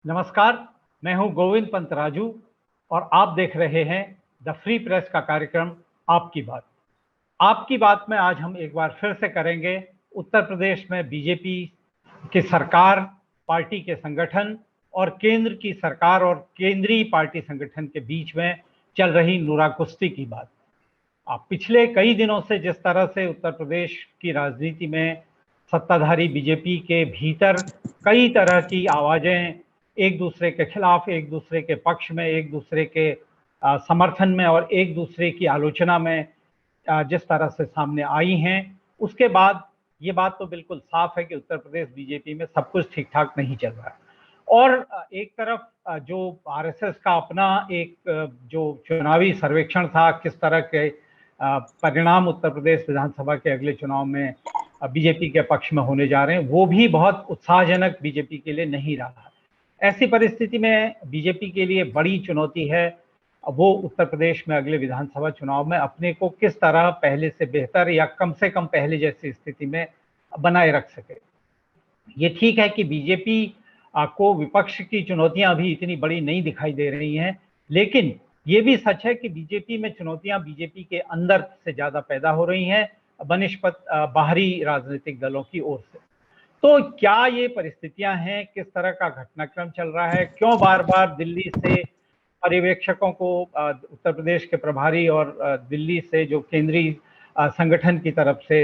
नमस्कार, मैं हूं गोविंद पंत राजू और आप देख रहे हैं द फ्री प्रेस का कार्यक्रम आपकी बात। आपकी बात में आज हम एक बार फिर से करेंगे उत्तर प्रदेश में बीजेपी की सरकार, पार्टी के संगठन और केंद्र की सरकार और केंद्रीय पार्टी संगठन के बीच में चल रही नूरा कुश्ती की बात। आप पिछले कई दिनों से जिस तरह से उत्तर प्रदेश की राजनीति में सत्ताधारी बीजेपी के भीतर कई तरह की आवाजें एक दूसरे के खिलाफ, एक दूसरे के पक्ष में, एक दूसरे के समर्थन में और एक दूसरे की आलोचना में जिस तरह से सामने आई हैं, उसके बाद ये बात तो बिल्कुल साफ है कि उत्तर प्रदेश बीजेपी में सब कुछ ठीक ठाक नहीं चल रहा है। और एक तरफ जो आरएसएस का अपना एक जो चुनावी सर्वेक्षण था, किस तरह के परिणाम उत्तर प्रदेश विधानसभा के अगले चुनाव में बीजेपी के पक्ष में होने जा रहे हैं, वो भी बहुत उत्साहजनक बीजेपी के लिए नहीं रहा। ऐसी परिस्थिति में बीजेपी के लिए बड़ी चुनौती है वो उत्तर प्रदेश में अगले विधानसभा चुनाव में अपने को किस तरह पहले से बेहतर या कम से कम पहले जैसी स्थिति में बनाए रख सके। ये ठीक है कि बीजेपी को विपक्ष की चुनौतियां अभी इतनी बड़ी नहीं दिखाई दे रही हैं, लेकिन ये भी सच है कि बीजेपी में चुनौतियां बीजेपी के अंदर से ज्यादा पैदा हो रही हैं बनिस्पत बाहरी राजनीतिक दलों की ओर से। तो क्या ये परिस्थितियां हैं, किस तरह का घटनाक्रम चल रहा है, क्यों बार बार दिल्ली से पर्यवेक्षकों को उत्तर प्रदेश के प्रभारी और दिल्ली से जो केंद्रीय संगठन की तरफ से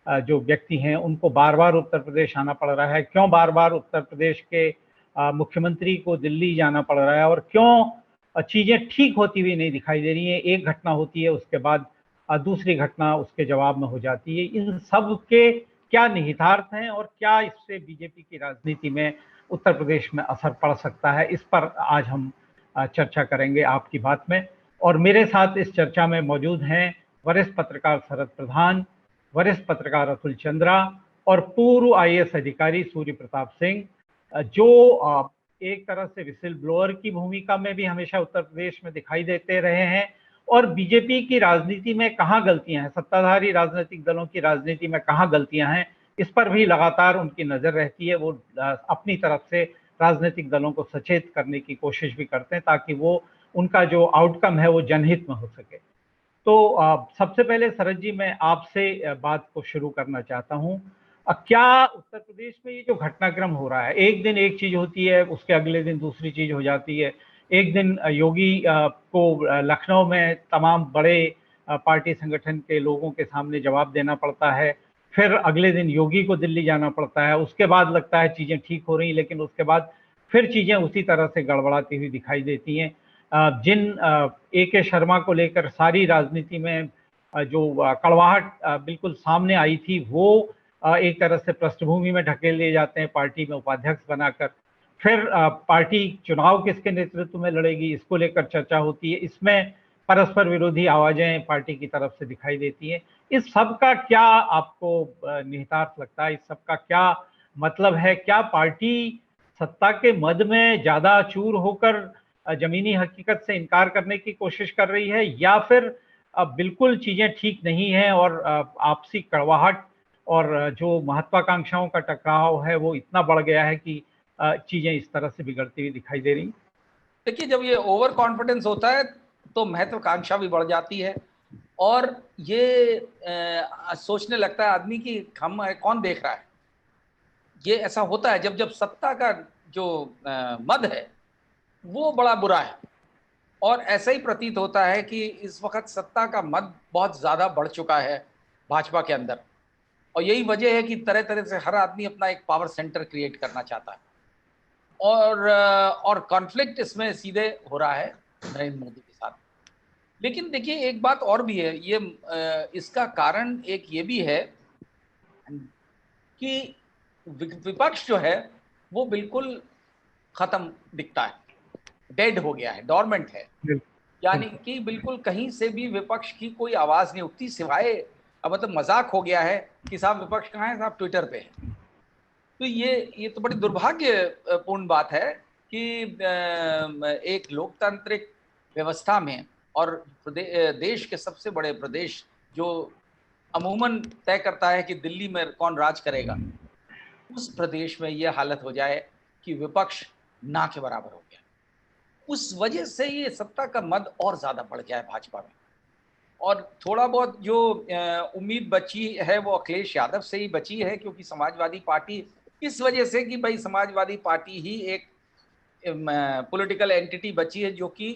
जो व्यक्ति हैं उनको बार बार उत्तर प्रदेश आना पड़ रहा है, क्यों बार बार उत्तर प्रदेश के मुख्यमंत्री को दिल्ली जाना पड़ रहा है और क्यों चीजें ठीक होती हुई नहीं दिखाई दे रही हैं। एक घटना होती है, उसके बाद दूसरी घटना उसके जवाब में हो जाती है। इन सब के क्या निहितार्थ हैं और क्या इससे बीजेपी की राजनीति में उत्तर प्रदेश में असर पड़ सकता है, इस पर आज हम चर्चा करेंगे आपकी बात में। और मेरे साथ इस चर्चा में मौजूद हैं वरिष्ठ पत्रकार शरद प्रधान, वरिष्ठ पत्रकार अतुल चंद्रा और पूर्व आईएएस अधिकारी सूर्य प्रताप सिंह, जो एक तरह से विसिल ब्लोअर की भूमिका में भी हमेशा उत्तर प्रदेश में दिखाई देते रहे हैं और बीजेपी की राजनीति में कहाँ गलतियां हैं, सत्ताधारी राजनीतिक दलों की राजनीति में कहाँ गलतियां हैं, इस पर भी लगातार उनकी नजर रहती है। वो अपनी तरफ से राजनीतिक दलों को सचेत करने की कोशिश भी करते हैं ताकि वो उनका जो आउटकम है वो जनहित में हो सके। तो सबसे पहले शरद जी, मैं आपसे बात को शुरू करना चाहता हूं। क्या उत्तर प्रदेश में ये जो घटनाक्रम हो रहा है, एक दिन एक चीज होती है, उसके अगले दिन दूसरी चीज हो जाती है। एक दिन योगी को लखनऊ में तमाम बड़े पार्टी संगठन के लोगों के सामने जवाब देना पड़ता है, फिर अगले दिन योगी को दिल्ली जाना पड़ता है, उसके बाद लगता है चीजें ठीक हो रही, लेकिन उसके बाद फिर चीजें उसी तरह से गड़बड़ाती हुई दिखाई देती हैं। जिन ए.के. शर्मा को लेकर सारी राजनीति में जो कड़वाहट बिल्कुल सामने आई थी, वो एक तरह से पृष्ठभूमि में ढकेल लिए जाते हैं पार्टी में उपाध्यक्ष बनाकर। फिर पार्टी चुनाव किसके नेतृत्व में लड़ेगी, इसको लेकर चर्चा होती है। इसमें परस्पर विरोधी आवाजें पार्टी की तरफ से दिखाई देती हैं। इस सब का क्या आपको निहितार्थ लगता है, इस सब का क्या मतलब है? क्या पार्टी सत्ता के मद में ज्यादा चूर होकर जमीनी हकीकत से इनकार करने की कोशिश कर रही है, या फिर बिल्कुल चीजें ठीक नहीं है और आपसी कड़वाहट और जो महत्वाकांक्षाओं का टकराव है वो इतना बढ़ गया है कि चीजें इस तरह से बिगड़ती हुई दिखाई दे रही? देखिए, जब ये ओवर कॉन्फिडेंस होता है तो महत्वाकांक्षा भी बढ़ जाती है और ये सोचने लगता है आदमी कि हम कौन देख रहा है। ये ऐसा होता है जब जब सत्ता का जो मद है वो बड़ा बुरा है, और ऐसा ही प्रतीत होता है कि इस वक्त सत्ता का मद बहुत ज़्यादा बढ़ चुका है भाजपा के अंदर, और यही वजह है कि तरह तरह से हर आदमी अपना एक पावर सेंटर क्रिएट करना चाहता है, और कॉन्फ्लिक्ट इसमें सीधे हो रहा है नरेंद्र मोदी के साथ। लेकिन देखिए, एक बात और भी है, ये इसका कारण एक ये भी है कि विपक्ष जो है वो बिल्कुल ख़त्म दिखता है, डेड हो गया है, डॉर्मेंट है। यानी कि बिल्कुल कहीं से भी विपक्ष की कोई आवाज़ नहीं उठती, सिवाय मतलब मजाक हो गया है कि साहब विपक्ष कहाँ है, साहब ट्विटर पे है। तो ये तो बड़ी दुर्भाग्यपूर्ण बात है कि एक लोकतांत्रिक व्यवस्था में और देश के सबसे बड़े प्रदेश जो अमूमन तय करता है कि दिल्ली में कौन राज करेगा, उस प्रदेश में ये हालत हो जाए कि विपक्ष ना के बराबर हो गया। उस वजह से ये सत्ता का मद और ज्यादा बढ़ गया है भाजपा में। और थोड़ा बहुत जो उम्मीद बची है वो अखिलेश यादव से ही बची है, क्योंकि समाजवादी पार्टी इस वजह से कि भाई समाजवादी पार्टी ही एक पॉलिटिकल एंटिटी बची है जो कि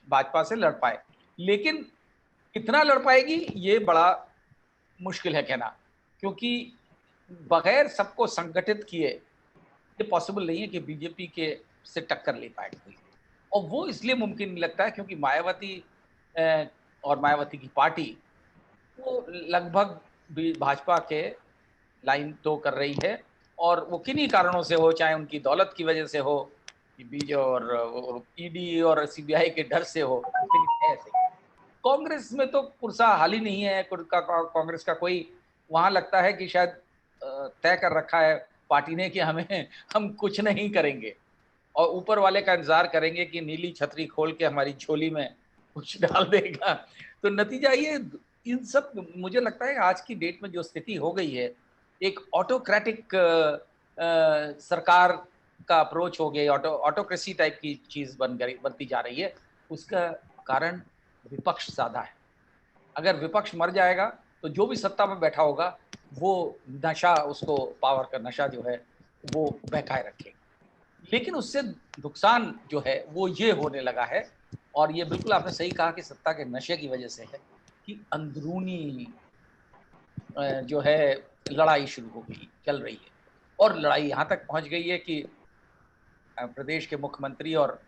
भाजपा से लड़ पाए। लेकिन कितना लड़ पाएगी ये बड़ा मुश्किल है कहना, क्योंकि बगैर सबको संगठित किए ये पॉसिबल नहीं है कि बीजेपी के से टक्कर ले पाए कोई। और वो इसलिए मुमकिन नहीं लगता है क्योंकि मायावती और मायावती की पार्टी वो लगभग भी भाजपा के लाइन तो कर रही है, और वो किन्हीं कारणों से हो, चाहे उनकी दौलत की वजह से हो, बीजे और ईडी और सीबीआई के डर से हो, लेकिन ऐसे कांग्रेस में तो पुरसा हाल ही नहीं है। कांग्रेस का कोई वहां लगता है कि शायद तय कर रखा है पार्टी ने कि हम कुछ नहीं करेंगे और ऊपर वाले का इंतजार करेंगे कि नीली छतरी खोल के हमारी झोली में कुछ डाल देगा। तो नतीजा ये इन सब, मुझे लगता है आज की डेट में जो स्थिति हो गई है, एक ऑटोक्रेटिक सरकार का अप्रोच हो गया, ऑटोक्रेसी टाइप की चीज बनती जा रही है। उसका कारण विपक्ष ज्यादा है। अगर विपक्ष मर जाएगा तो जो भी सत्ता में बैठा होगा वो नशा, उसको पावर का नशा जो है वो बहकाए रखेगा। लेकिन उससे नुकसान जो है वो ये होने लगा है, और ये बिल्कुल आपने सही कहा कि सत्ता के नशे की वजह से है कि अंदरूनी जो है लड़ाई शुरू हो गई, चल रही है। और लड़ाई यहाँ तक पहुँच गई है कि प्रदेश के मुख्यमंत्री और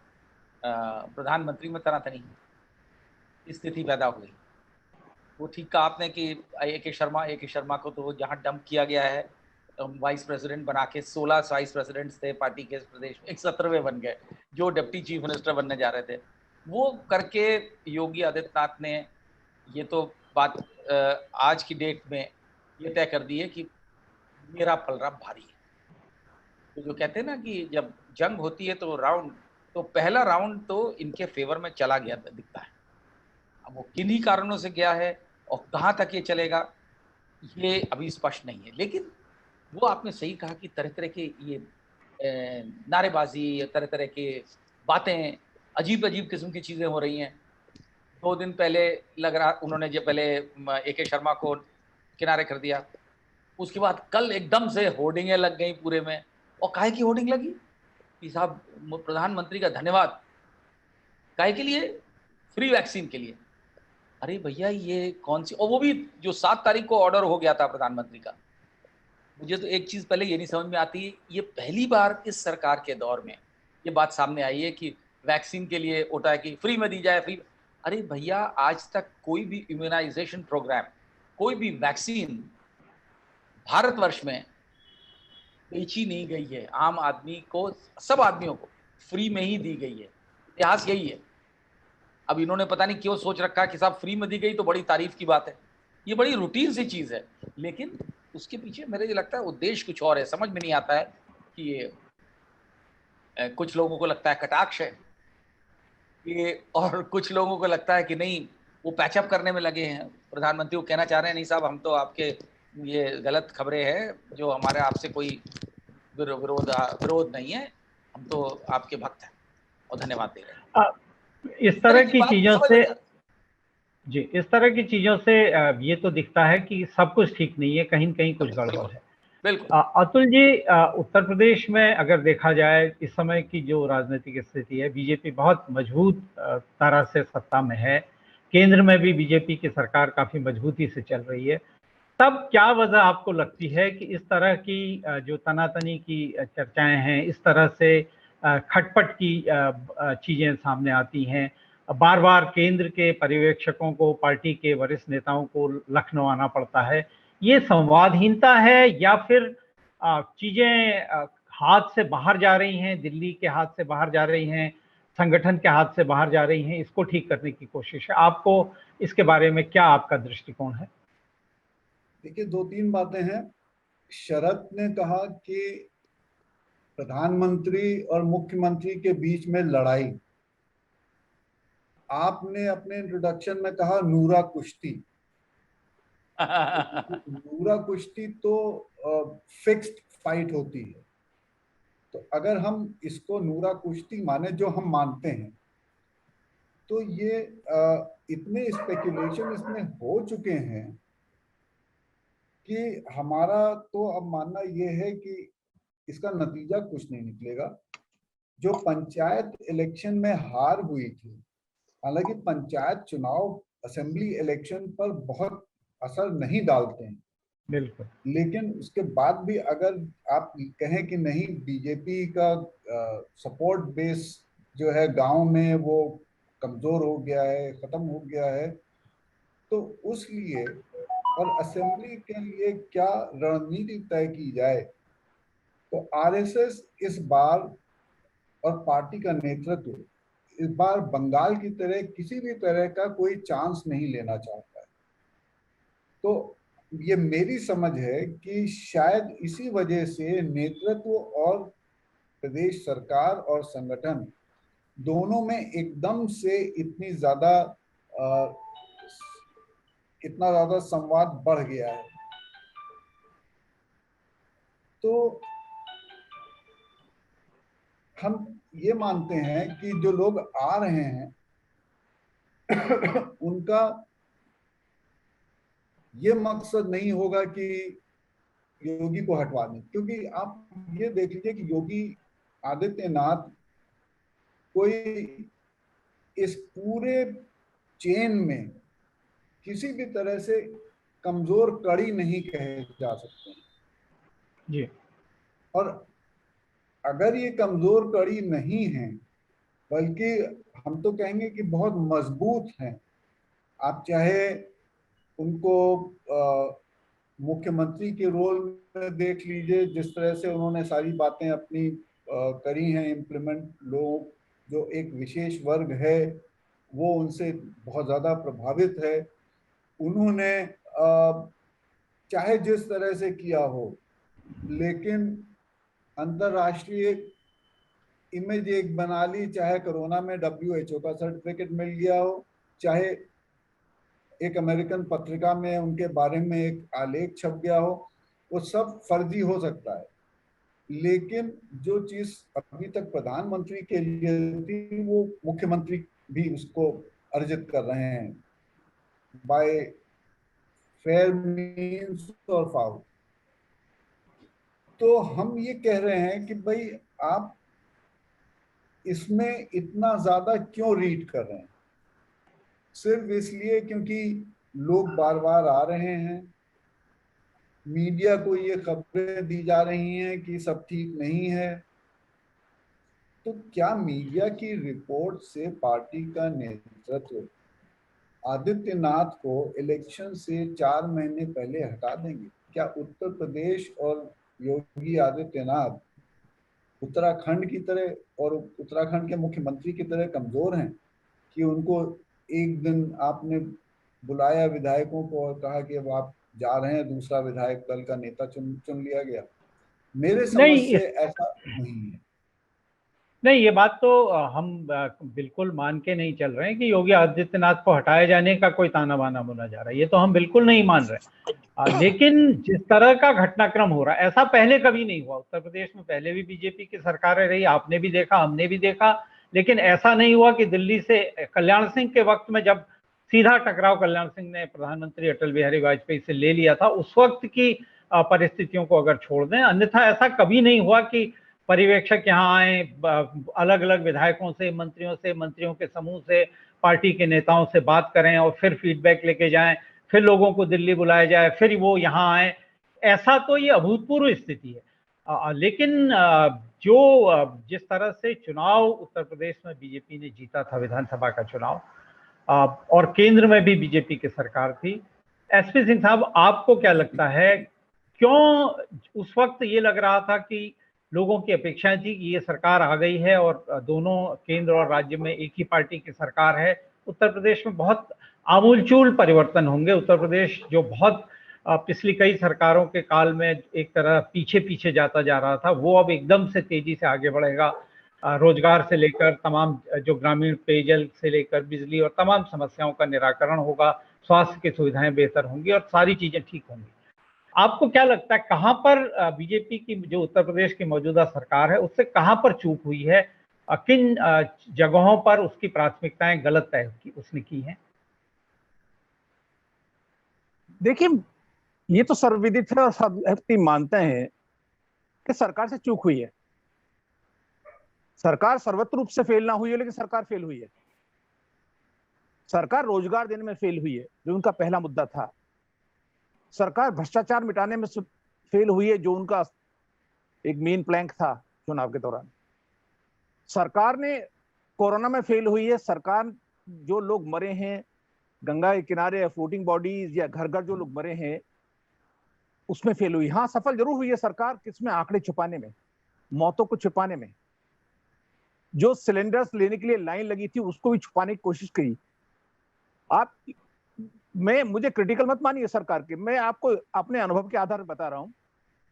प्रधानमंत्री में तनातनी स्थिति पैदा हुई। वो ठीक कहा आपने कि ए के शर्मा को तो जहाँ डंप किया गया है वाइस प्रेसिडेंट बना के, 16 वाइस प्रेसिडेंट्स थे पार्टी के प्रदेश में, 17वें बन गए जो डिप्टी चीफ मिनिस्टर बनने जा रहे थे। वो करके योगी आदित्यनाथ ने ये तो बात आज की डेट में ये तय कर दी है कि मेरा पलड़ा भारी है। तो जो कहते हैं ना कि जब जंग होती है तो पहला राउंड तो इनके फेवर में चला गया दिखता है। अब वो किन्हीं कारणों से गया है और कहाँ तक ये चलेगा ये अभी स्पष्ट नहीं है। लेकिन वो आपने सही कहा कि तरह तरह के ये नारेबाजी, तरह तरह के बातें, अजीब अजीब किस्म की चीजें हो रही हैं। 2 दिन पहले लग रहा उन्होंने जो पहले ए शर्मा को किनारे कर दिया, उसके बाद कल एकदम से होर्डिंगें लग गई पूरे में। और काहे की होर्डिंग लगी कि साहब प्रधानमंत्री का धन्यवाद, काहे के लिए? फ्री वैक्सीन के लिए। अरे भैया ये कौन सी, और वो भी जो 7 तारीख को ऑर्डर हो गया था प्रधानमंत्री का। मुझे तो एक चीज पहले ये नहीं समझ में आती, ये पहली बार इस सरकार के दौर में ये बात सामने आई है कि वैक्सीन के लिए उठा है कि फ्री में दी जाए, फ्री। अरे भैया आज तक कोई भी इम्यूनाइजेशन प्रोग्राम, कोई भी वैक्सीन भारतवर्ष में बेची नहीं गई है। आम आदमी को, सब आदमियों को फ्री में ही दी गई है। इतिहास यही है। अब इन्होंने पता नहीं क्यों सोच रखा है कि साहब फ्री में दी गई तो बड़ी तारीफ की बात है। ये बड़ी रूटीन सी चीज है, लेकिन उसके पीछे मेरे लगता है उद्देश्य कुछ और है। समझ में नहीं आता है कि ये कुछ लोगों को लगता है कटाक्ष है ये, और कुछ लोगों को लगता है कि नहीं वो पैचअप करने में लगे हैं। प्रधानमंत्री को कहना चाह रहे हैं नहीं साहब हम तो आपके ये गलत खबरें हैं, जो हमारे आपसे कोई विरोध नहीं है, हम तो आपके भक्त हैं और धन्यवाद दे रहे हैं। इस तरह की चीजों से जी, इस तरह की चीजों से ये तो दिखता है कि सब कुछ ठीक नहीं है, कहीं कहीं कुछ गड़बड़ है। बिल्कुल। अतुल जी, उत्तर प्रदेश में अगर देखा जाए इस समय की जो राजनीतिक स्थिति है, बीजेपी बहुत मजबूत तरह से सत्ता में है। केंद्र में भी बीजेपी की सरकार काफी मजबूती से चल रही है। तब क्या वजह आपको लगती है कि इस तरह की जो तनातनी की चर्चाएं हैं, इस तरह से खटपट की चीजें सामने आती हैं? बार बार केंद्र के पर्यवेक्षकों को, पार्टी के वरिष्ठ नेताओं को लखनऊ आना पड़ता है। ये संवादहीनता है या फिर चीजें हाथ से बाहर जा रही हैं, दिल्ली के हाथ से बाहर जा रही हैं, संगठन के हाथ से बाहर जा रही हैं, इसको ठीक करने की कोशिश है? आपको इसके बारे में क्या आपका दृष्टिकोण है? देखिए 2-3 बातें हैं। शरद ने कहा कि प्रधानमंत्री और मुख्यमंत्री के बीच में लड़ाई। आपने अपने इंट्रोडक्शन में कहा नूरा कुश्ती। नूरा कुश्ती तो फिक्स्ड फाइट होती है, तो अगर हम इसको नूरा कुश्ती माने, जो हम मानते हैं, तो ये इतने स्पेकुलेशन इसमें हो चुके हैं कि हमारा तो अब मानना ये है कि इसका नतीजा कुछ नहीं निकलेगा। जो पंचायत इलेक्शन में हार हुई थी, हालांकि पंचायत चुनाव असेंबली इलेक्शन पर बहुत असर नहीं डालते हैं, बिल्कुल, लेकिन उसके बाद भी अगर आप कहें कि नहीं, बीजेपी का सपोर्ट बेस जो है गांव में वो कमजोर हो गया है, खत्म हो गया है, तो उस लिए और असेंबली के लिए क्या रणनीति तय की जाए। तो आरएसएस इस बार और पार्टी का नेतृत्व इस बार बंगाल की तरह किसी भी तरह का कोई चांस नहीं लेना चाहता है। तो ये मेरी समझ है कि शायद इसी वजह से नेतृत्व और प्रदेश सरकार और संगठन दोनों में एकदम से इतना ज्यादा संवाद बढ़ गया है। तो हम ये मानते हैं कि जो लोग आ रहे हैं उनका ये मकसद नहीं होगा कि योगी को हटवा दें, क्योंकि आप ये देख लीजिए कि योगी आदित्यनाथ कोई इस पूरे चेन में किसी भी तरह से कमजोर कड़ी नहीं कहे जा सकते जी। और अगर ये कमजोर कड़ी नहीं है, बल्कि हम तो कहेंगे कि बहुत मजबूत हैं। आप चाहे उनको मुख्यमंत्री के रोल में देख लीजिए, जिस तरह से उन्होंने सारी बातें अपनी करी हैं इम्प्लीमेंट। लोग जो एक विशेष वर्ग है वो उनसे बहुत ज़्यादा प्रभावित है। उन्होंने चाहे जिस तरह से किया हो, लेकिन अंतर्राष्ट्रीय इमेज एक बना ली, चाहे कोरोना में WHO का सर्टिफिकेट मिल गया हो, चाहे एक अमेरिकन पत्रिका में उनके बारे में एक आलेख छप गया हो, वो सब फर्जी हो सकता है। लेकिन जो चीज अभी तक प्रधानमंत्री के लिए थी, वो मुख्यमंत्री भी उसको अर्जित कर रहे हैं बाय फेयर मीन्स और फाउल। तो हम ये कह रहे हैं कि भाई आप इसमें इतना ज्यादा क्यों रीड कर रहे हैं? सिर्फ इसलिए क्योंकि लोग बार बार आ रहे हैं, मीडिया को ये खबरें दी जा रही हैं कि सब ठीक नहीं है। तो क्या मीडिया की रिपोर्ट से पार्टी का नेतृत्व आदित्यनाथ को इलेक्शन से 4 महीने पहले हटा देंगे? क्या उत्तर प्रदेश और योगी आदित्यनाथ उत्तराखंड की तरह और उत्तराखंड के मुख्यमंत्री की तरह कमजोर हैं कि उनको एक दिन आपने बुलाया विधायकों को और कहा कि अब आप जा रहे हैं, दूसरा विधायक दल का नेता चुन लिया गया? मेरे समझ से ऐसा नहीं है। नहीं, ये बात तो हम बिल्कुल मान के नहीं चल रहे हैं कि योगी आदित्यनाथ को हटाए जाने का कोई ताना बाना बुना जा रहा है, ये तो हम बिल्कुल नहीं मान रहे। लेकिन जिस तरह का घटनाक्रम हो रहा है, ऐसा पहले कभी नहीं हुआ। उत्तर प्रदेश में पहले भी बीजेपी की सरकारें रही, आपने भी देखा, हमने भी देखा, लेकिन ऐसा नहीं हुआ कि दिल्ली से कल्याण सिंह के वक्त में जब सीधा टकराव कल्याण सिंह ने प्रधानमंत्री अटल बिहारी वाजपेयी से ले लिया था, उस वक्त की परिस्थितियों को अगर छोड़ दें, अन्यथा ऐसा कभी नहीं हुआ कि पर्यवेक्षक यहाँ आए, अलग अलग विधायकों से, मंत्रियों के समूह से, पार्टी के नेताओं से बात करें और फिर फीडबैक लेके जाएं, फिर लोगों को दिल्ली बुलाया जाए, फिर वो यहाँ आए। ऐसा तो ये अभूतपूर्व स्थिति है। लेकिन जिस तरह से चुनाव उत्तर प्रदेश में बीजेपी ने जीता था, विधानसभा का चुनाव, और केंद्र में भी बीजेपी की सरकार थी, एसपी सिंह साहब, आपको क्या लगता है, क्यों उस वक्त ये लग रहा था कि लोगों की अपेक्षाएं थी कि ये सरकार आ गई है और दोनों केंद्र और राज्य में एक ही पार्टी की सरकार है, उत्तर प्रदेश में बहुत आमूलचूल परिवर्तन होंगे। उत्तर प्रदेश जो बहुत पिछली कई सरकारों के काल में एक तरह पीछे पीछे जाता जा रहा था, वो अब एकदम से तेजी से आगे बढ़ेगा। रोजगार से लेकर तमाम जो ग्रामीण पेयजल से लेकर बिजली और तमाम समस्याओं का निराकरण होगा, स्वास्थ्य की सुविधाएं बेहतर होंगी और सारी चीजें ठीक होंगी। आपको क्या लगता है कहां पर बीजेपी की जो उत्तर प्रदेश की मौजूदा सरकार है उससे कहां पर चूक हुई है? किन जगहों पर उसकी प्राथमिकताएं गलत तय उसने की हैं? देखिए, ये तो सर्वविदित है और सब व्यक्ति मानते हैं कि सरकार से चूक हुई है। सरकार सर्वत्र रूप से फेल ना हुई है, लेकिन सरकार फेल हुई है। सरकार रोजगार देने में फेल हुई है, जो उनका पहला मुद्दा था। सरकार भ्रष्टाचार मिटाने में फेल हुई है, जो उनका एक मेन प्लैंक था चुनाव के दौरान। सरकार ने कोरोना में फेल हुई है। सरकार जो लोग मरे हैं गंगा के किनारे या फ्लोटिंग बॉडीज या घर घर जो लोग मरे हैं उसमें फेल हुई। हाँ, सफल जरूर हुई है सरकार किसमें? आंकड़े छुपाने में, मौतों को छुपाने में। जो सिलेंडर्स लेने के लिए लाइन लगी थी उसको भी छुपाने की कोशिश करी। आप मुझे क्रिटिकल मत मानिए सरकार के, मैं आपको अपने अनुभव के आधार पर बता रहा हूं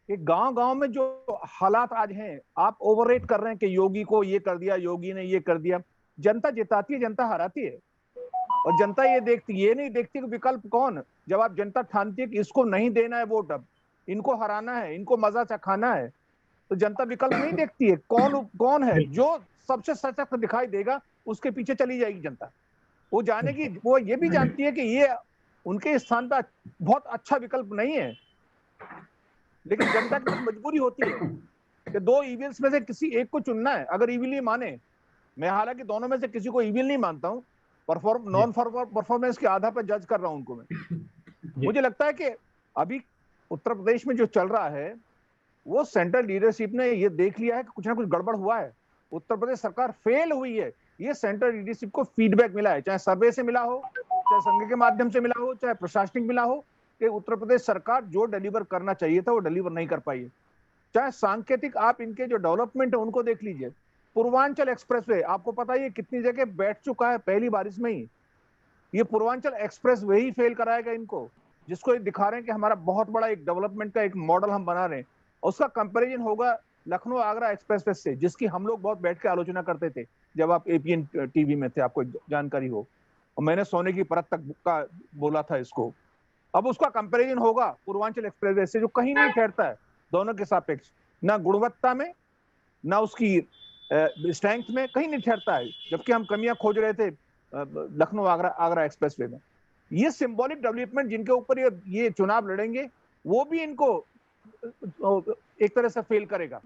कि गांव गांव में जो हालात आज हैं, आप ओवररेट कर रहे हैं कि योगी को ये कर दिया, योगी ने ये कर दिया। जनता जिताती है, जनता हराती है। और जनता ये नहीं देखती कि विकल्प कौन। जब आप जनता ठानती है कि इसको नहीं देना है वोट, अब इनको हराना है, इनको मजा चखाना है, तो जनता विकल्प नहीं देखती है। कौन है जो सबसे सशक्त दिखाई देगा, उसके पीछे चली जाएगी जनता। वो ये भी जानती है कि ये उनके स्थान पर बहुत अच्छा विकल्प नहीं है, लेकिन जनता की मजबूरी होती है कि दो इविल्स में से किसी एक को चुनना है। अगर इविल ही माने, मैं हालांकि दोनों में से किसी को इविल नहीं मानता हूं, नॉन परफॉर्मेंस के आधार पर जज कर रहा हूं उनको मैं। मुझे लगता है कि अभी उत्तर प्रदेश में जो चल रहा है वो सेंट्रल लीडरशिप ने ये देख लिया है कि कुछ ना कुछ गड़बड़ हुआ है, उत्तर प्रदेश सरकार फेल हुई है। ये सेंट्रल लीडरशिप को फीडबैक मिला है, चाहे सर्वे से मिला हो, चाहे संघ के माध्यम से मिला हो, चाहे प्रशासनिक मिला हो, कि उत्तर प्रदेश सरकार जो डिलीवर करना चाहिए था वो डिलीवर नहीं कर पाई है। चाहे सांकेतिक आप इनके जो डेवलपमेंट है उनको देख लीजिए। पूर्वांचल एक्सप्रेसवे आपको पता है कितनी जगह बैठ चुका है पहली बारिश में ही। ये पूर्वांचल एक्सप्रेस वे ही फेल कराएगा इनको, जिसको दिखा रहे हैं कि हमारा बहुत बड़ा एक डेवलपमेंट का एक मॉडल हम बना रहे हैं। उसका कंपैरिजन होगा लखनऊ आगरा एक्सप्रेसवे से, जिसकी हम लोग बहुत बैठ के आलोचना करते थे जब आप एपीएन टीवी में थे, आपको जानकारी हो। और मैंने सोने की परत तक का बोला था इसको। अब उसका कंपैरिजन होगा पूर्वांचल एक्सप्रेसवे से, जो कहीं नहीं ठहरता है दोनों के सापेक्ष, ना गुणवत्ता में ना उसकी स्ट्रेंथ में, कहीं नहीं ठहरता है। जबकि हम कमियां खोज रहे थे लखनऊ आगरा एक्सप्रेसवे में। ये सिंबॉलिक डेवलपमेंट जिनके ऊपर ये चुनाव लड़ेंगे, वो भी इनको एक तरह से फेल करेगा।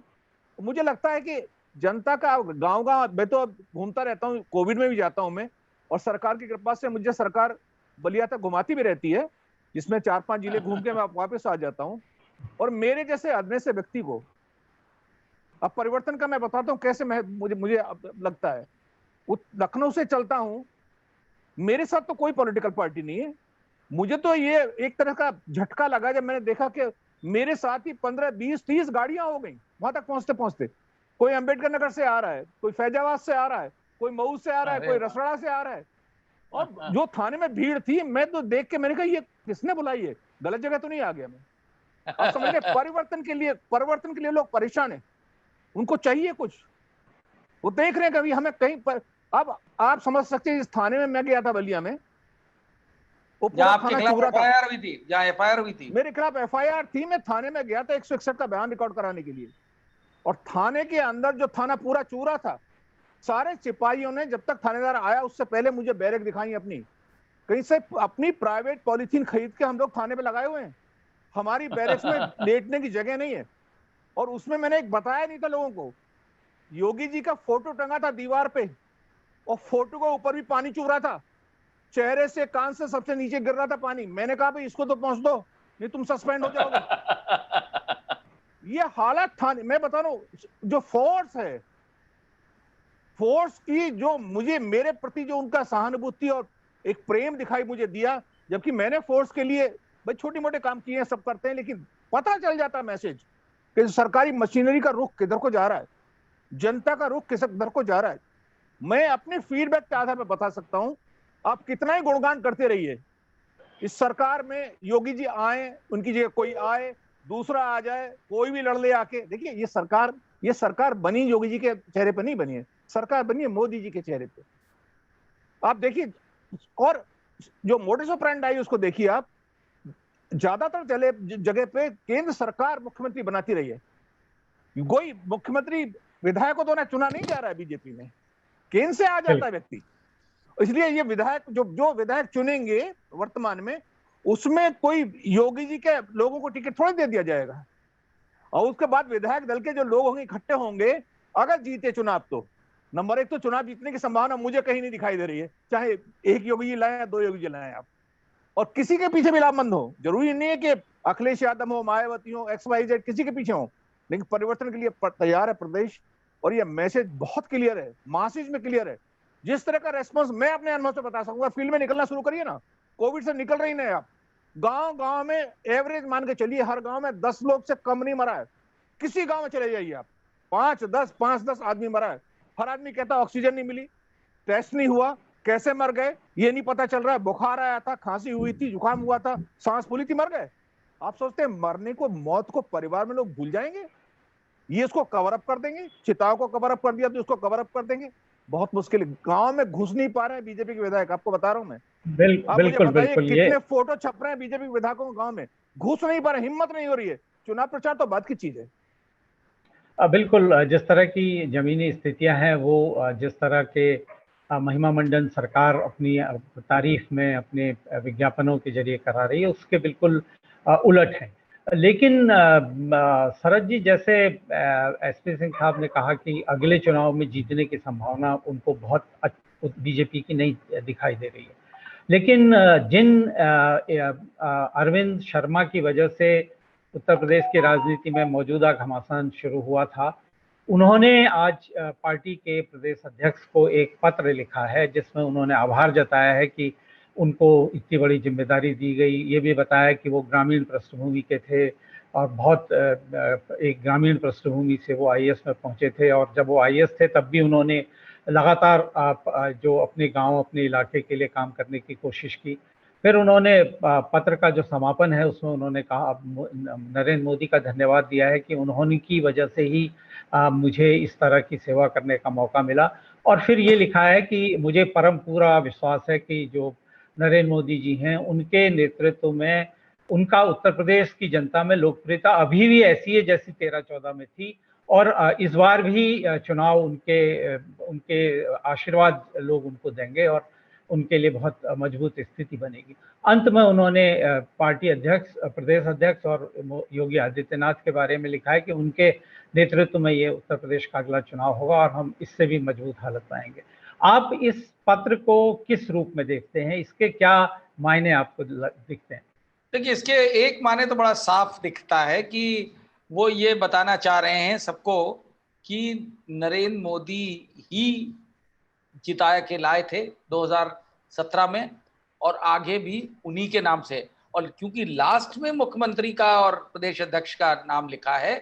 मुझे लगता है कि जनता का गांव गांव, मैं तो घूमता रहता हूँ, कोविड में भी जाता हूं मैं, और सरकार की कृपा से मुझे सरकार बलिया तक घुमाती भी रहती है, जिसमें 4-5 जिले घूम के मैं वापस आ जाता हूँ। और मेरे जैसे अदने से व्यक्ति को अब परिवर्तन का मैं बताता हूँ कैसे मुझे लगता है। लखनऊ से चलता हूँ, मेरे साथ तो कोई पॉलिटिकल पार्टी नहीं है। मुझे तो ये एक तरह का झटका लगा जब मैंने देखा कि मेरे साथ ही 15, 20, 30 गाड़ियां हो गई वहां तक पहुंचते पहुंचते। कोई अंबेडकर नगर से आ रहा है, कोई फैजाबाद से आ रहा है, कोई मऊ से आ रहा है, कोई रसड़ा से आ रहा है। और जो थाने में भीड़ थी, मैं तो देख के मैंने कहा ये किसने बुलाई है, गलत जगह तो नहीं आ गया मैं। अब समझ रहे, परिवर्तन के लिए लोग परेशान है, उनको चाहिए कुछ। वो देख रहे हैं कभी हमें कहीं पर। अब आप समझ सकते हैं, इस थाने में मैं गया था बलिया में, वो पूरा थाना चूरा था। एफआईआर हुई थी, मेरे खिलाफ एफआईआर थी। मैं थाने में गया था 161 का बयान रिकॉर्ड कराने के लिए, और थाने के अंदर जो थाना पूरा चूरा था, सारे सिपाहियों ने जब तक थानेदार आया उससे पहले मुझे बैरक दिखाई अपनी, कहीं से अपनी प्राइवेट पॉलिथीन खरीद के हम लोग थाने पे लगाए हुए हैं। हमारी बैरक्स में लेटने की जगह नहीं है। और उसमें मैंने एक बताया नहीं था लोगों को, योगी जी का फोटो टंगा था दीवार पे, और फोटो के ऊपर भी पानी चूर रहा था, चेहरे से कान से सबसे नीचे गिर रहा था पानी। मैंने कहा भाई इसको तो पहुंच दो, नहीं तुम सस्पेंड हो जाओगे। ये हालत था। मैं बता रहा हूं, जो फोर्स है, फोर्स की जो मुझे मेरे प्रति जो उनका सहानुभूति और एक प्रेम दिखाई मुझे दिया, जबकि मैंने फोर्स के लिए भाई छोटे मोटे काम किए हैं, सब करते हैं, लेकिन पता चल जाता मैसेज कि सरकारी मशीनरी का रुख किधर को जा रहा है, जनता का रुख किधर को जा रहा है। मैं अपने फीडबैक के आधार पर बता सकता हूं। आप कितना ही गुणगान करते रहिए, इस सरकार में योगी जी आए, उनकी जगह कोई आए, दूसरा आ जाए, कोई भी लड़ ले आके, देखिए ये सरकार बनी योगी जी के चेहरे पर नहीं बनी है, सरकार बनी है मोदी जी के चेहरे पे। आप देखिए, और जो मोटिव ऑपरेंडी आई उसको देखिए आप। ज्यादातर जगह पे केंद्र सरकार मुख्यमंत्री बनाती रही है। कोई मुख्यमंत्री विधायक को तो चुना नहीं जा रहा है बीजेपी में, केंद्र से आ जाता है व्यक्ति। इसलिए ये विधायक जो विधायक चुनेंगे वर्तमान में, उसमें कोई योगी जी के लोगों को टिकट थोड़ी दे दिया जाएगा। और उसके बाद विधायक दल के जो लोग होंगे, इकट्ठे होंगे, अगर जीते चुनाव तो नंबर 1 तो चुनाव जीतने की संभावना मुझे कहीं नहीं दिखाई दे रही है, चाहे एक योगी जी लाए या 2 योगी जी लाए आप, और किसी के पीछे भी लाभमंद हो। जरूरी नहीं है कि अखिलेश यादव हो, मायावती हो, XYZ किसी के पीछे हो, लेकिन परिवर्तन के लिए तैयार है प्रदेश। और ये मैसेज बहुत क्लियर है, मासेज में क्लियर है। जिस तरह का रेस्पॉन्स मैं अपने अनुभव से बता सकूंगा, फील्ड में निकलना शुरू करिए ना, कोविड से निकल रही नहीं आप, गांव में एवरेज मान के चलिए, हर गांव में 10 लोग से कम नहीं मरा है। किसी गांव में चले जाइए आप, 5-10 आदमी मरा है। हर आदमी कहता ऑक्सीजन नहीं मिली, टेस्ट नहीं हुआ, कैसे मर गए ये नहीं पता चल रहा है। बुखार आया था, खांसी हुई थी, जुकाम हुआ था, सांस फूली थी, मर गए। आप सोचते हैं मरने को, मौत को परिवार में लोग भूल जाएंगे? ये इसको कवर अप कर देंगे, चिताओं को कवर अप कर दिया तो इसको कवर अप कर देंगे। बहुत मुश्किल है, गांव में घुस नहीं पा रहे हैं बीजेपी के विधायक, आपको बता रहा हूं मैं। आप मुझे बताइए कितने फोटो छप रहे हैं बीजेपी के विधायकों को, गांव में घुस नहीं पा रहे, हिम्मत नहीं हो रही है। चुनाव प्रचार तो बात की चीज है। बिल्कुल, जिस तरह की जमीनी स्थितियां हैं, वो जिस तरह के महिमा मंडन सरकार अपनी तारीफ में अपने विज्ञापनों के जरिए करा रही है, उसके बिल्कुल उलट है। लेकिन शरद जी, जैसे SP सिंह साहब ने कहा कि अगले चुनाव में जीतने की संभावना उनको बहुत बीजेपी की नहीं दिखाई दे रही है। लेकिन जिन अरविंद शर्मा की वजह से उत्तर प्रदेश की राजनीति में मौजूदा घमासान शुरू हुआ था, उन्होंने आज पार्टी के प्रदेश अध्यक्ष को एक पत्र लिखा है, जिसमें उन्होंने आभार जताया है कि उनको इतनी बड़ी जिम्मेदारी दी गई। ये भी बताया कि वो ग्रामीण पृष्ठभूमि के थे और बहुत एक ग्रामीण पृष्ठभूमि से वो IAS में पहुंचे थे, और जब वो IAS थे तब भी उन्होंने लगातार जो अपने गांव, अपने इलाके के लिए काम करने की कोशिश की। फिर उन्होंने पत्र का जो समापन है उसमें उन्होंने कहा, नरेंद्र मोदी का धन्यवाद दिया है कि उन्होंने की वजह से ही मुझे इस तरह की सेवा करने का मौका मिला। और फिर ये लिखा है कि मुझे परम पूरा विश्वास है कि जो नरेंद्र मोदी जी हैं, उनके नेतृत्व में उनका उत्तर प्रदेश की जनता में लोकप्रियता अभी भी ऐसी है जैसी 13-14 में थी, और इस बार भी चुनाव उनके आशीर्वाद लोग उनको देंगे और उनके लिए बहुत मजबूत स्थिति बनेगी। अंत में उन्होंने पार्टी अध्यक्ष, प्रदेश अध्यक्ष और योगी आदित्यनाथ के बारे में लिखा है कि उनके नेतृत्व में ये उत्तर प्रदेश का अगला चुनाव होगा और हम इससे भी मजबूत हालत पाएंगे। आप इस पत्र को किस रूप में देखते हैं? इसके क्या मायने आपको दिखते हैं? देखिए, इसके एक माने तो बड़ा साफ दिखता है कि वो ये बताना चाह रहे हैं सबको कि नरेंद्र मोदी ही जिताया के लाए थे 2017 में, और आगे भी उन्हीं के नाम से। और क्योंकि लास्ट में मुख्यमंत्री का और प्रदेश अध्यक्ष का नाम लिखा है,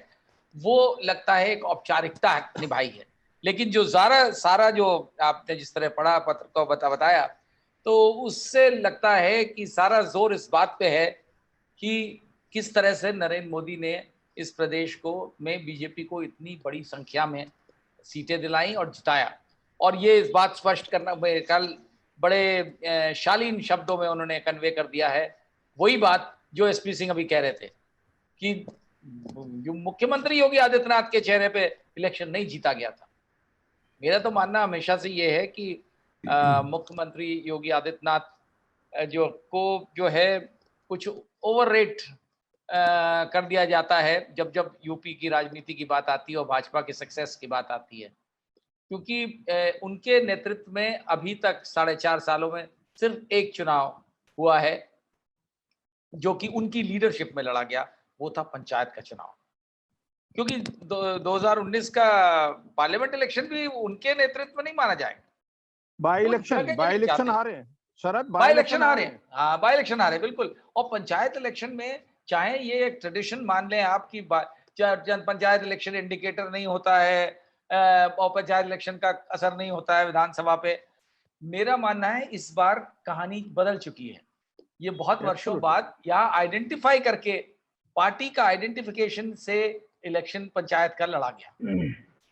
वो लगता है एक औपचारिकता निभाई है। लेकिन जो सारा जो आपने जिस तरह पढ़ा पत्र को बताया, तो उससे लगता है कि सारा जोर इस बात पे है कि किस तरह से नरेंद्र मोदी ने इस प्रदेश को में बीजेपी को इतनी बड़ी संख्या में सीटें दिलाई और जिताया। और ये इस बात स्पष्ट करना, कल बड़े शालीन शब्दों में उन्होंने कन्वे कर दिया है वही बात जो SP सिंह अभी कह रहे थे कि जो मुख्यमंत्री योगी आदित्यनाथ के चेहरे पे इलेक्शन नहीं जीता गया था। मेरा तो मानना हमेशा से ये है कि मुख्यमंत्री योगी आदित्यनाथ जो है कुछ ओवररेट कर दिया जाता है जब यूपी की राजनीति की बात आती है और भाजपा के सक्सेस की बात आती है, क्योंकि उनके नेतृत्व में अभी तक 4.5 सालों में सिर्फ एक चुनाव हुआ है जो कि उनकी लीडरशिप में लड़ा गया, वो था पंचायत का चुनाव। क्योंकि 2019 का पार्लियामेंट इलेक्शन भी उनके नेतृत्व में नहीं माना जाएगा। बाई इलेक्शन हारे हैं शरद, बाई इलेक्शन हारे हैं, हाँ बाई इलेक्शन हारे बिल्कुल। और पंचायत इलेक्शन में चाहे ये एक ट्रेडिशन मान लें आपकी, पंचायत इलेक्शन इंडिकेटर नहीं होता है और पंचायत इलेक्शन का असर नहीं होता है विधानसभा पे, मेरा मानना है इस बार कहानी बदल चुकी है। ये बहुत वर्षों बाद यहाँ आइडेंटिफाई करके, पार्टी का आइडेंटिफिकेशन से इलेक्शन पंचायत का लड़ा गया।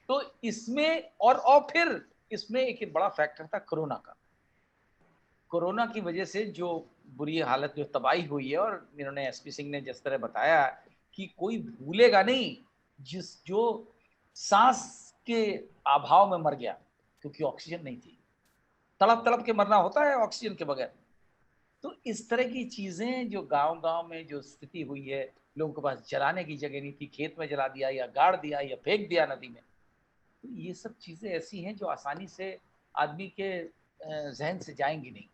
तो इसमें और फिर इसमें एक बड़ा फैक्टर था कोरोना का। कोरोना की वजह से जो बुरी हालत जो तबाही हुई है, और इन्होंने एसपी सिंह ने जिस तरह बताया कि कोई भूलेगा नहीं जो सांस के अभाव में मर गया क्योंकि ऑक्सीजन नहीं थी। तड़प तड़प के मरना होता है ऑक्सीजन के बगैर। तो इस तरह की चीजें जो गांव गांव में जो स्थिति हुई है, लोगों के पास जलाने की जगह नहीं थी, खेत में जला दिया या गाड़ दिया या फेंक दिया नदी में। तो ये सब चीजें ऐसी हैं जो आसानी से आदमी के जहन से जाएंगी नहीं।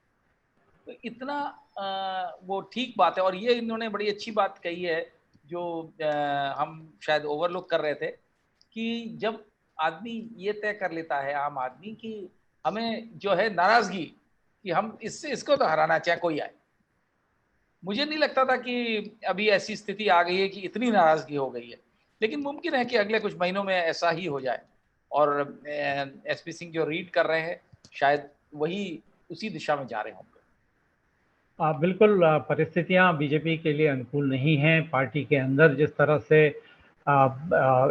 तो इतना वो ठीक बात है। और ये इन्होंने बड़ी अच्छी बात कही है जो हम शायद ओवरलुक कर रहे थे, कि जब आदमी ये तय कर लेता है, आम आदमी, कि हमें जो है नाराजगी कि हम इसको तो हराना चाहे कोई आए। मुझे नहीं लगता था कि अभी ऐसी स्थिति आ गई है कि इतनी नाराजगी हो गई है, लेकिन मुमकिन है कि अगले कुछ महीनों में ऐसा ही हो जाए। और एसपी सिंह जो रीड कर रहे हैं शायद वही उसी दिशा में जा रहे होंगे। बिल्कुल परिस्थितियां बीजेपी के लिए अनुकूल नहीं हैं। पार्टी के अंदर जिस तरह से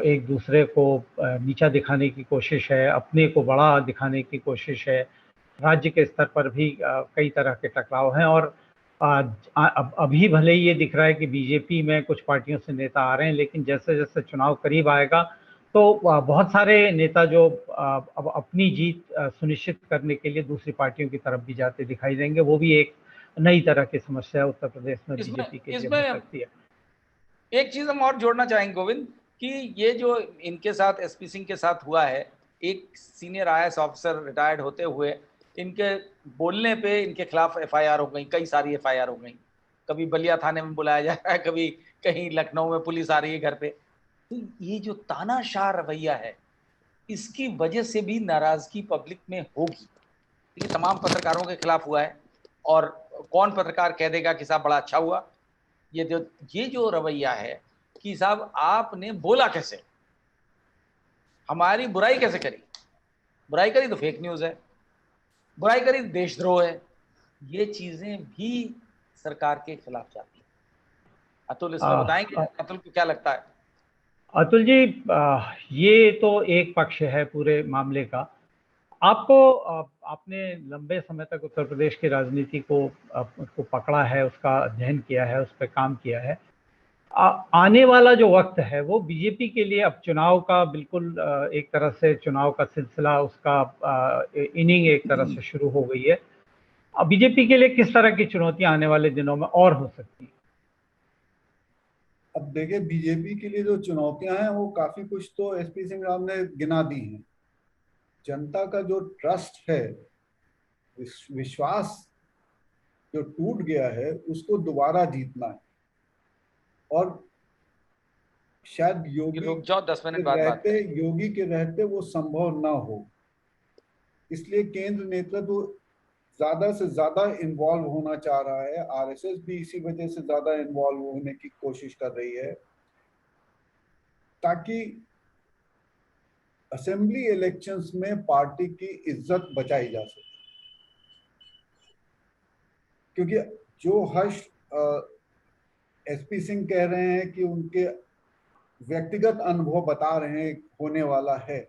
एक दूसरे को नीचा दिखाने की कोशिश है, अपने को बड़ा दिखाने की कोशिश है, राज्य के स्तर पर भी कई तरह के टकराव हैं। और अभी भले ही ये दिख रहा है कि बीजेपी में कुछ पार्टियों से नेता आ रहे हैं, लेकिन जैसे जैसे चुनाव करीब आएगा तो बहुत सारे नेता जो अब अपनी जीत सुनिश्चित करने के लिए दूसरी पार्टियों की तरफ भी जाते दिखाई देंगे। वो भी एक नई तरह की समस्या उत्तर प्रदेश में बीजेपी के लिए हो सकती है। एक चीज हम और जोड़ना चाहेंगे गोविंद, कि ये जो इनके साथ एसपी सिंह के साथ हुआ है, एक सीनियर आईएएस ऑफिसर रिटायर्ड होते हुए इनके बोलने पे इनके खिलाफ एफआईआर हो गई, कई सारी एफआईआर हो गई। कभी बलिया थाने में बुलाया जा रहा है, कभी कहीं लखनऊ में पुलिस आ रही है घर पे। तो ये जो तानाशाह रवैया है, इसकी वजह से भी नाराजगी पब्लिक में होगी। ये तमाम पत्रकारों के खिलाफ हुआ है, और कौन पत्रकार कह देगा कि साहब बड़ा अच्छा हुआ। ये जो रवैया है कि साहब आपने बोला कैसे, हमारी बुराई कैसे करी, बुराई करी तो फेक न्यूज है, बुराई करी तो देशद्रोह है, ये चीजें भी सरकार के खिलाफ जाती है। अतुल इसमें बताएंगे, अतुल को क्या लगता है? अतुल जी, ये तो एक पक्ष है पूरे मामले का। आपको आपने लंबे समय तक उत्तर प्रदेश की राजनीति को पकड़ा है, उसका अध्ययन किया है, उस पर काम किया है। आने वाला जो वक्त है वो बीजेपी के लिए अब चुनाव का बिल्कुल एक तरह से चुनाव का सिलसिला, उसका इनिंग एक तरह से शुरू हो गई है। अब बीजेपी के लिए किस तरह की चुनौतियां आने वाले दिनों में और हो सकती हैं? अब देखिए, बीजेपी के लिए जो चुनौतियां हैं वो काफी कुछ तो एसपी सिंह राव ने गिना दी हैं। जनता का जो ट्रस्ट है, विश्वास जो टूट गया है, उसको दोबारा जीतना है। और शायद योगी रुक जाओ, 10 मिनट बाद बात रहते करेंगे। योगी के रहते वो संभव ना हो। इसलिए केंद्र नेतृत्व ज्यादा से ज्यादा इन्वॉल्व होना चाह रहा है। आरएसएस भी इसी वजह से ज्यादा इन्वॉल्व होने की कोशिश कर रही है, ताकि असेंबली इलेक्शंस में पार्टी की इज्जत बचाई जा सके। क्योंकि जो हर्ष एसपी सिंह कह रहे हैं कि उनके व्यक्तिगत अनुभव बता रहे हैं होने वाला है,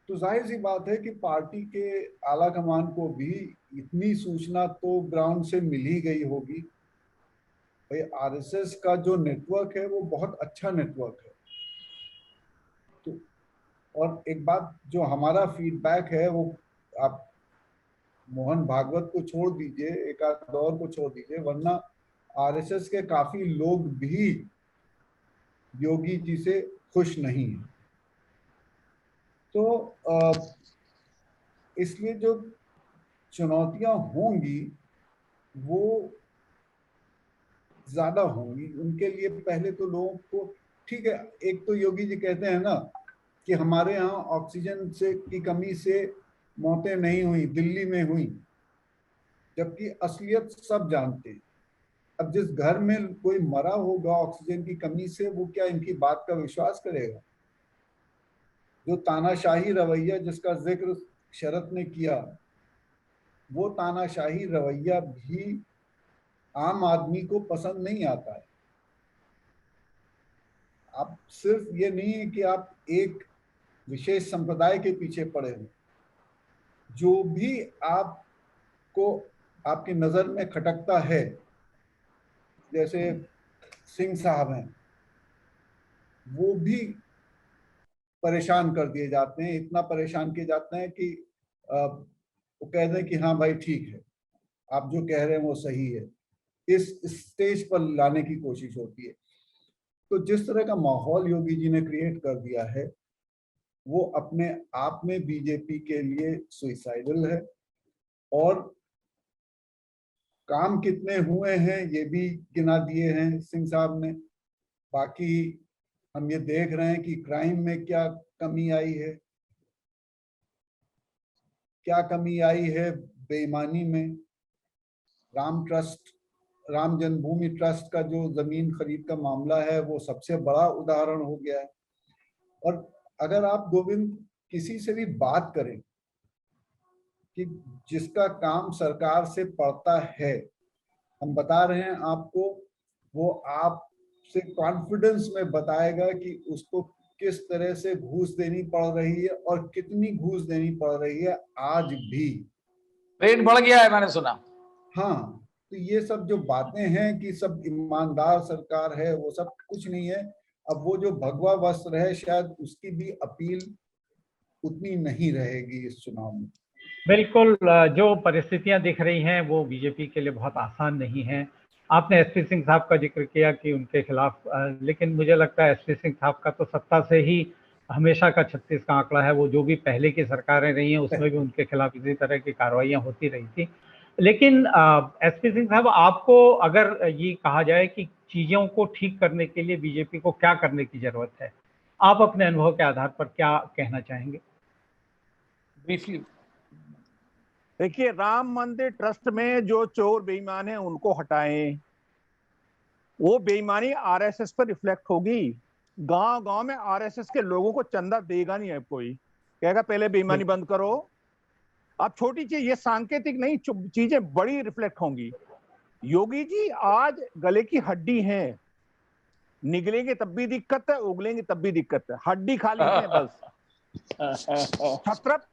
तो जाहिर सी बात है कि पार्टी के आला कमान को भी इतनी सूचना तो ग्राउंड से मिल ही गई होगी। भाई, आरएसएस का जो नेटवर्क है वो बहुत अच्छा नेटवर्क है। तो और एक बात, जो हमारा फीडबैक है वो, आप मोहन भागवत को छोड़ दीजिए, एक आध और को छोड़ दीजिए, वरना आरएसएस के काफी लोग भी योगी जी से खुश नहीं है। तो इसलिए जो चुनौतियां होंगी वो ज्यादा होंगी उनके लिए। पहले तो लोगों को, ठीक है, एक तो योगी जी कहते हैं ना कि हमारे यहाँ ऑक्सीजन से की कमी से मौतें नहीं हुई, दिल्ली में हुई, जबकि असलियत सब जानते हैं। अब जिस घर में कोई मरा होगा ऑक्सीजन की कमी से, वो क्या इनकी बात का विश्वास करेगा? जो तानाशाही रवैया जिसका जिक्र शरद ने किया, वो तानाशाही रवैया भी आम आदमी को पसंद नहीं आता है। आप सिर्फ ये नहीं है कि आप एक विशेष संप्रदाय के पीछे पड़े हो, जो भी आपको आपकी नजर में खटकता है, जैसे सिंह साहब हैं, वो भी परेशान कर दिए जाते हैं, इतना परेशान किए जाते हैं कि वो कह दें कि हाँ भाई ठीक है, आप जो कह रहे हैं वो सही है, इस स्टेज पर लाने की कोशिश होती है। तो जिस तरह का माहौल योगी जी ने क्रिएट कर दिया है, वो अपने आप में बीजेपी के लिए सुइसाइडल है। और काम कितने हुए हैं ये भी गिना दिए हैं सिंह साहब ने। बाकी हम ये देख रहे हैं कि क्राइम में क्या कमी आई है, क्या कमी आई है बेईमानी में। राम जन्मभूमि ट्रस्ट का जो जमीन खरीद का मामला है वो सबसे बड़ा उदाहरण हो गया है। और अगर आप गोविंद किसी से भी बात करें कि जिसका काम सरकार से पड़ता है, हम बता रहे हैं आपको, वो आपसे कॉन्फिडेंस में बताएगा कि उसको किस तरह से घूस देनी पड़ रही है और कितनी घूस देनी पड़ रही है आज भी। रेट बढ़ गया है मैंने सुना। हाँ, तो ये सब जो बातें हैं कि सब ईमानदार सरकार है, वो सब कुछ नहीं है। अब वो जो भगवा वस्त्र है, शायद उसकी भी अपील उतनी नहीं रहेगी इस चुनाव में। बिल्कुल, जो परिस्थितियां दिख रही हैं वो बीजेपी के लिए बहुत आसान नहीं है। आपने एसपी सिंह साहब का जिक्र किया कि उनके खिलाफ, लेकिन मुझे लगता है एसपी सिंह साहब का तो सत्ता से ही हमेशा का 36 का आंकड़ा है। वो जो भी पहले की सरकारें रही हैं उसमें भी उनके खिलाफ इसी तरह की कार्रवाइयां होती रही थी। लेकिन एसपी सिंह साहब, आपको अगर ये कहा जाए कि चीज़ों को ठीक करने के लिए बीजेपी को क्या करने की जरूरत है, आप अपने अनुभव के आधार पर क्या कहना चाहेंगे? ब्रीफली देखिए, राम मंदिर ट्रस्ट में जो चोर बेईमान है उनको हटाएं। वो बेईमानी आरएसएस पर रिफ्लेक्ट होगी। गांव गांव में आरएसएस के लोगों को चंदा देगा नहीं है कोई, कहेगा पहले बेईमानी बंद करो। अब छोटी चीज, ये सांकेतिक नहीं, चीजें बड़ी रिफ्लेक्ट होंगी। योगी जी आज गले की हड्डी हैं, निगलेंगे तब भी दिक्कत है, उगलेंगे तब भी दिक्कत है, हड्डी खाली है बस। छत्रप,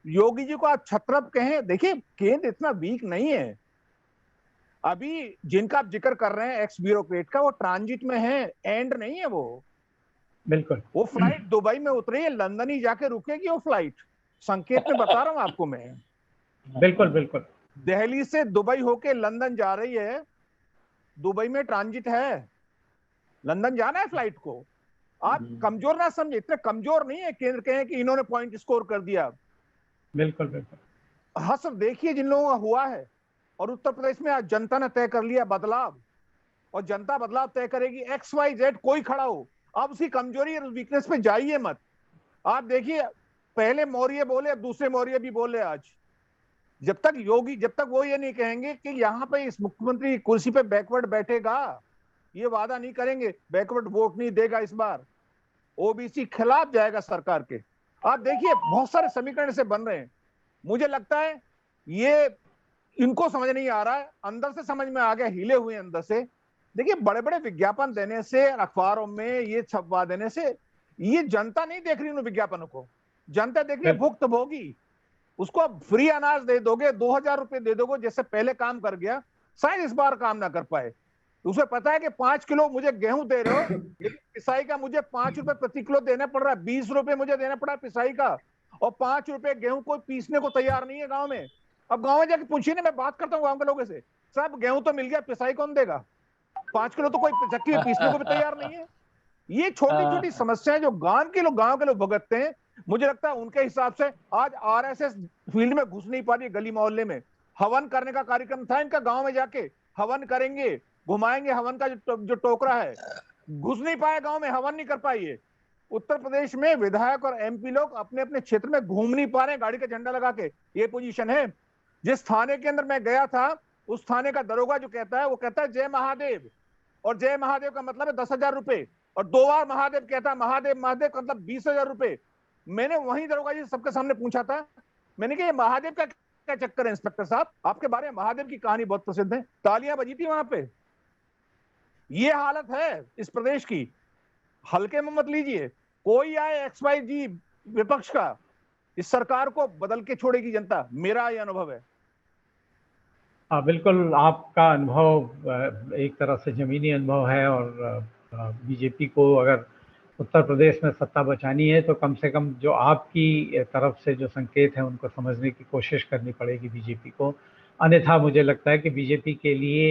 योगी जी को आप छत्रप कहें, देखिए केंद्र इतना वीक नहीं है। अभी जिनका आप जिक्र कर रहे हैं एक्स ब्यूरोक्रेट का, वो ट्रांजिट में है, एंड नहीं है वो। बिल्कुल, वो फ्लाइट दुबई में उतरी है, लंदन ही जाके रुकेगी वो फ्लाइट, संकेत में बता रहा हूं आपको मैं। बिल्कुल बिल्कुल। दिल्ली से दुबई होके लंदन जा रही है, दुबई में ट्रांजिट है, लंदन जाना है फ्लाइट को। आप कमजोर ना समझे, इतने कमजोर नहीं है केंद्र के हैं कि इन्होंने पॉइंट स्कोर कर दिया। बिल्कुल बिल्कुल। हाँ सर, देखिए जिन लोगों का हुआ है, और उत्तर प्रदेश में आज जनता ने तय कर लिया बदलाव, और जनता बदलाव तय करेगी। XYZ कोई खड़ा हो, आप उसकी कमजोरी और वीकनेस पे जाइए मत। आप देखिए, पहले मौर्य बोले, अब दूसरे मौर्य भी बोले आज। जब तक वो ये नहीं कहेंगे कि यहाँ पे इस मुख्यमंत्री कुर्सी पे बैकवर्ड बैठेगा, ये वादा नहीं करेंगे, बैकवर्ड वोट नहीं देगा इस बार, ओबीसी खिलाफ जाएगा सरकार के। आप देखिए बहुत सारे समीकरण से बन रहे हैं। मुझे लगता है ये इनको समझ नहीं आ रहा है, अंदर से समझ में आ गया, हिले हुए अंदर से। देखिए, बड़े बड़े विज्ञापन देने से, अखबारों में ये छपवा देने से, ये जनता नहीं देख रही उन विज्ञापनों को, जनता देख रही है भुक्तभोगी। उसको अब फ्री अनाज दे दोगे, 2000 रुपए दे दोगे, जैसे पहले काम कर गया, शायद इस बार काम ना कर पाए। उसे पता है कि 5 किलो मुझे गेहूं दे रहे हो, लेकिन पिसाई का मुझे 5 रुपए प्रति किलो देना पड़ रहा है, 20 रुपए मुझे देना पड़ा पिसाई का, और 5 रुपए गेहूं कोई पीसने को तैयार नहीं है गांव में। अब गांव में जाके पूछिए ना, मैं बात करता हूँ गांव के लोगों से, सब गेहूं तो मिल गया, पिसाई कौन देगा? 5 किलो तो कोई चक्की में पीसने को भी तैयार नहीं है। ये छोटी छोटी समस्याएं जो गांव के लोग भुगतते हैं, मुझे लगता है उनके हिसाब से आज आरएसएस फील्ड में घुस नहीं पा रही। गली मोहल्ले में हवन करने का कार्यक्रम था इनका, गांव में जाके हवन करेंगे, घुमाएंगे हवन का जो टोकरा है, घुस नहीं पाए गांव में, हवन नहीं कर पाई। उत्तर प्रदेश में विधायक और एमपी लोग अपने अपने क्षेत्र में घूम नहीं पा रहे गाड़ी का झंडा लगा के, ये पोजीशन है। जिस थाने के अंदर मैं गया था, उस थाने का दरोगा जो कहता है, वो कहता है जय महादेव, और जय महादेव का मतलब है 10,000 रुपए, और 2 बार महादेव कहता है, महादेव महादेव का मतलब 20,000 रुपए। मैंने वहीं दरोगा जी सबके सामने पूछा था, मैंने कहा ये महादेव का क्या चक्कर है इंस्पेक्टर साहब, आपके बारे में महादेव की कहानी बहुत प्रसिद्ध है, तालियां बजी थी वहां पे। ये हालत है इस प्रदेश की, हल्के में मत लीजिए। कोई आए XYZ विपक्ष का, इस सरकार को बदल के छोड़ेगी जनता, मेरा ये अनुभव है। बिल्कुल आपका अनुभव एक तरह से ज़मीनी अनुभव है और बीजेपी को अगर उत्तर प्रदेश में सत्ता बचानी है तो कम से कम जो आपकी तरफ से जो संकेत हैं उनको समझने की कोशिश करनी पड़ेगी बीजेपी को। अन्यथा मुझे लगता है कि बीजेपी के लिए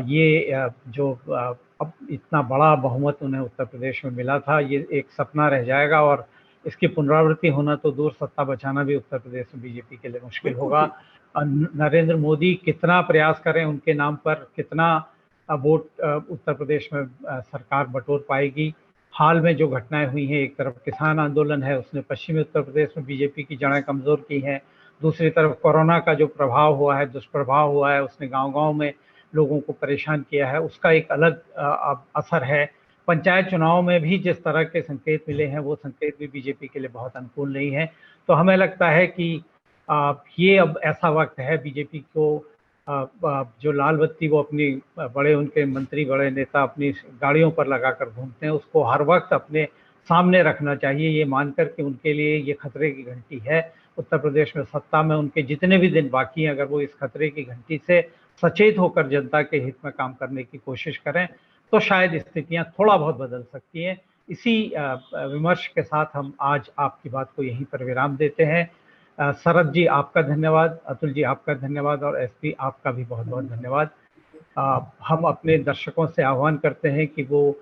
ये जो अब इतना बड़ा बहुमत उन्हें उत्तर प्रदेश में मिला था, ये एक सपना रह जाएगा और इसकी पुनरावृत्ति होना तो दूर, सत्ता बचाना भी उत्तर प्रदेश में बीजेपी के लिए मुश्किल होगा। नरेंद्र मोदी कितना प्रयास करें उनके नाम पर, कितना वोट उत्तर प्रदेश में सरकार बटोर पाएगी। हाल में जो घटनाएं हुई हैं, एक तरफ किसान आंदोलन है, उसने पश्चिमी उत्तर प्रदेश में बीजेपी की जड़ें कमजोर की हैं। दूसरी तरफ कोरोना का जो प्रभाव हुआ है, दुष्प्रभाव हुआ है, उसने गांव-गांव में लोगों को परेशान किया है, उसका एक अलग असर है। पंचायत चुनाव में भी जिस तरह के संकेत मिले हैं, वो संकेत भी बीजेपी के लिए बहुत अनुकूल नहीं है। तो हमें लगता है कि ये अब ऐसा वक्त है बीजेपी को जो लाल बत्ती वो अपनी बड़े उनके मंत्री, बड़े नेता अपनी गाड़ियों पर लगाकर घूमते हैं, उसको हर वक्त अपने सामने रखना चाहिए, ये मानकर कि उनके लिए ये खतरे की घंटी है। उत्तर प्रदेश में सत्ता में उनके जितने भी दिन बाकी हैं, अगर वो इस खतरे की घंटी से सचेत होकर जनता के हित में काम करने की कोशिश करें तो शायद स्थितियां थोड़ा बहुत बदल सकती हैं। इसी विमर्श के साथ हम आज आपकी बात को यहीं पर विराम देते हैं। शरद जी आपका धन्यवाद, अतुल जी आपका धन्यवाद और एसपी आपका भी बहुत बहुत धन्यवाद। हम अपने दर्शकों से आह्वान करते हैं कि वो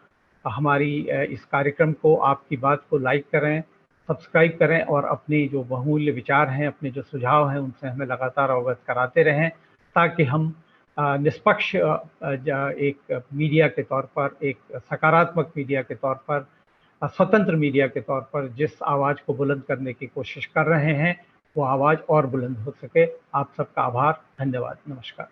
हमारी इस कार्यक्रम को, आपकी बात को लाइक करें, सब्सक्राइब करें और अपनी जो बहुमूल्य विचार हैं, अपने जो सुझाव हैं, उनसे हमें लगातार अवगत कराते रहें, ताकि हम निष्पक्ष एक मीडिया के तौर पर, एक सकारात्मक मीडिया के तौर पर, स्वतंत्र मीडिया के तौर पर जिस आवाज़ को बुलंद करने की कोशिश कर रहे हैं, वो आवाज़ और बुलंद हो सके। आप सबका आभार, धन्यवाद, नमस्कार।